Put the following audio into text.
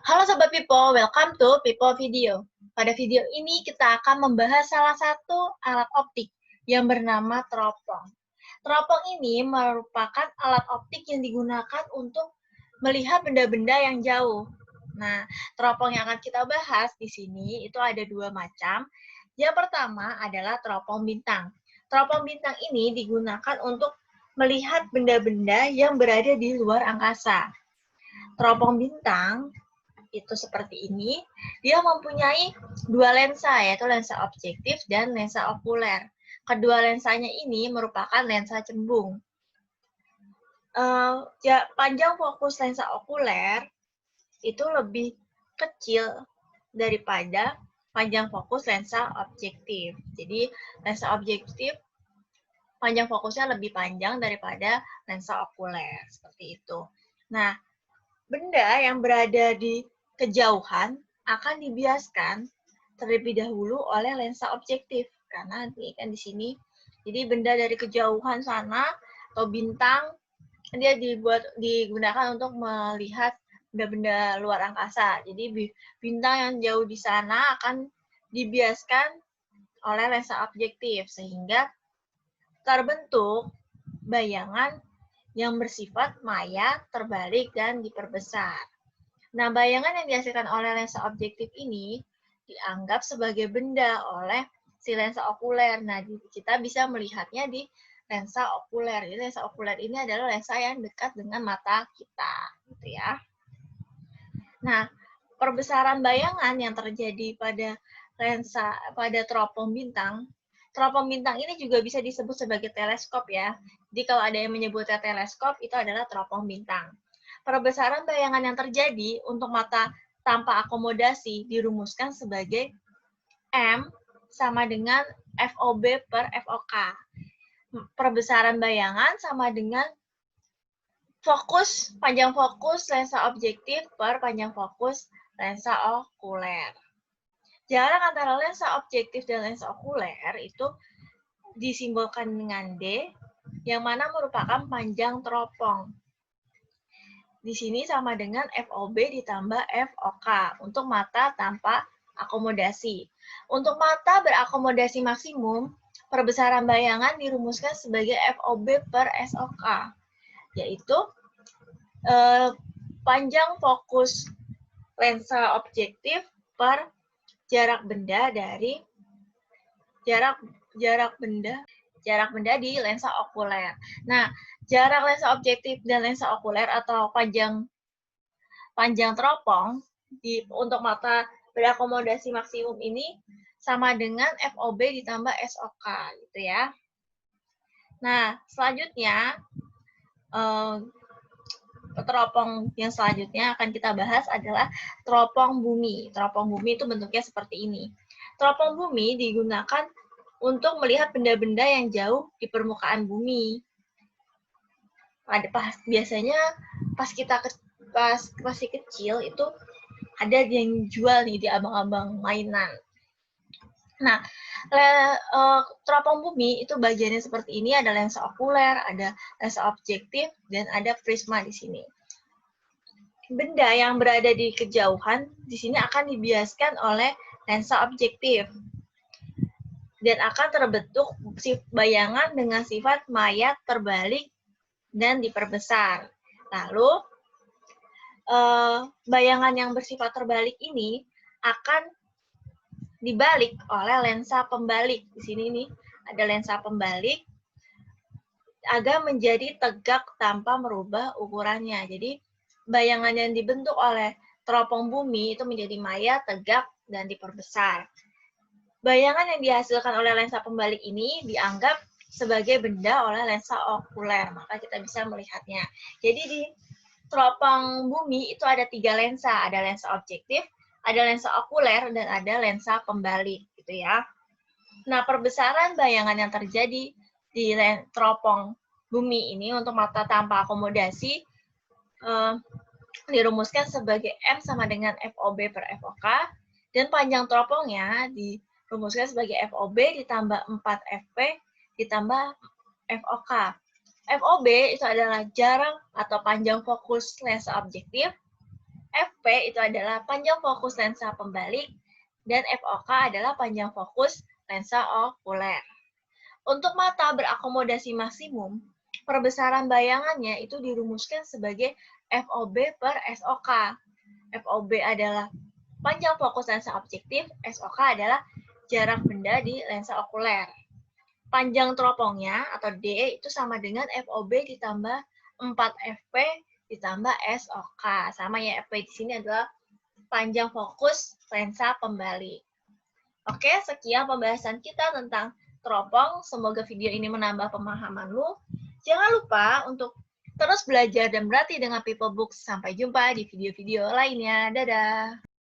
Halo Sobat Pipo, welcome to Pipo Video. Pada video ini kita akan membahas salah satu alat optik yang bernama teropong. Teropong ini merupakan alat optik yang digunakan untuk melihat benda-benda yang jauh. Nah, teropong yang akan kita bahas di sini itu ada dua macam. Yang pertama adalah teropong bintang. Teropong bintang ini digunakan untuk melihat benda-benda yang berada di luar angkasa. Teropong bintang itu seperti ini, dia mempunyai dua lensa, yaitu lensa objektif dan lensa okuler. Kedua lensanya ini merupakan lensa cembung. Panjang fokus lensa okuler itu lebih kecil daripada panjang fokus lensa objektif. Jadi lensa objektif panjang fokusnya lebih panjang daripada lensa okuler, seperti itu. Nah, benda yang berada di kejauhan akan dibiaskan terlebih dahulu oleh lensa objektif, karena ini kan di sini, jadi benda dari kejauhan sana atau bintang dia digunakan untuk melihat benda-benda luar angkasa. Jadi bintang yang jauh di sana akan dibiaskan oleh lensa objektif sehingga terbentuk bayangan yang bersifat maya, terbalik, dan diperbesar. Nah, bayangan yang dihasilkan oleh lensa objektif ini dianggap sebagai benda oleh si lensa okuler. Nah, kita bisa melihatnya di lensa okuler. Jadi, lensa okuler ini adalah lensa yang dekat dengan mata kita, gitu ya. Nah, perbesaran bayangan yang terjadi pada teropong bintang ini juga bisa disebut sebagai teleskop ya. Jadi kalau ada yang menyebutnya teleskop, itu adalah teropong bintang. Perbesaran bayangan yang terjadi untuk mata tanpa akomodasi dirumuskan sebagai M sama dengan FOB per FOK. Perbesaran bayangan sama dengan panjang fokus lensa objektif per panjang fokus lensa okuler. Jarak antara lensa objektif dan lensa okuler itu disimbolkan dengan D, yang mana merupakan panjang teropong. Di sini sama dengan FOB ditambah FOK untuk mata tanpa akomodasi. Untuk mata berakomodasi maksimum, perbesaran bayangan dirumuskan sebagai FOB per SOK, yaitu panjang fokus lensa objektif per jarak benda dari jarak benda di lensa okuler. Nah, jarak lensa objektif dan lensa okuler atau panjang teropong untuk mata berakomodasi maksimum ini sama dengan FOB ditambah SOK, gitu ya. Nah, selanjutnya teropong yang selanjutnya akan kita bahas adalah teropong bumi. Teropong bumi itu bentuknya seperti ini. Teropong bumi digunakan untuk melihat benda-benda yang jauh di permukaan bumi. Biasanya pas masih kecil itu ada yang jual nih di abang-abang mainan. Nah, teropong bumi itu bagiannya seperti ini, ada lensa okuler, ada lensa objektif, dan ada prisma di sini. Benda yang berada di kejauhan di sini akan dibiaskan oleh lensa objektif dan akan terbentuk bayangan dengan sifat maya, terbalik, dan diperbesar. Lalu, bayangan yang bersifat terbalik ini akan dibalik oleh lensa pembalik. Di sini nih ada lensa pembalik agar menjadi tegak tanpa merubah ukurannya. Jadi bayangan yang dibentuk oleh teropong bumi itu menjadi maya, tegak, dan diperbesar. Bayangan yang dihasilkan oleh lensa pembalik ini dianggap sebagai benda oleh lensa okuler, maka kita bisa melihatnya. Jadi di teropong bumi itu ada 3 lensa, ada lensa objektif, ada lensa okuler, dan ada lensa pembalik, gitu ya. Nah, perbesaran bayangan yang terjadi di teropong bumi ini untuk mata tanpa akomodasi dirumuskan sebagai M sama dengan FOB per FOK, dan panjang teropongnya dirumuskan sebagai FOB ditambah 4FP ditambah FOK. FOB itu adalah jarak atau panjang fokus lensa objektif, FP itu adalah panjang fokus lensa pembalik, dan FOK adalah panjang fokus lensa okuler. Untuk mata berakomodasi maksimum, perbesaran bayangannya itu dirumuskan sebagai FOB per SOK. FOB adalah panjang fokus lensa objektif, SOK adalah jarak benda di lensa okuler. Panjang teropongnya atau D itu sama dengan FOB ditambah 4FP ditambah SOK. Sama ya, FP di sini adalah panjang fokus lensa pembalik. Oke, sekian pembahasan kita tentang teropong. Semoga video ini menambah pemahamanmu. Jangan lupa untuk terus belajar dan berlatih dengan People Books. Sampai jumpa di video-video lainnya. Dadah!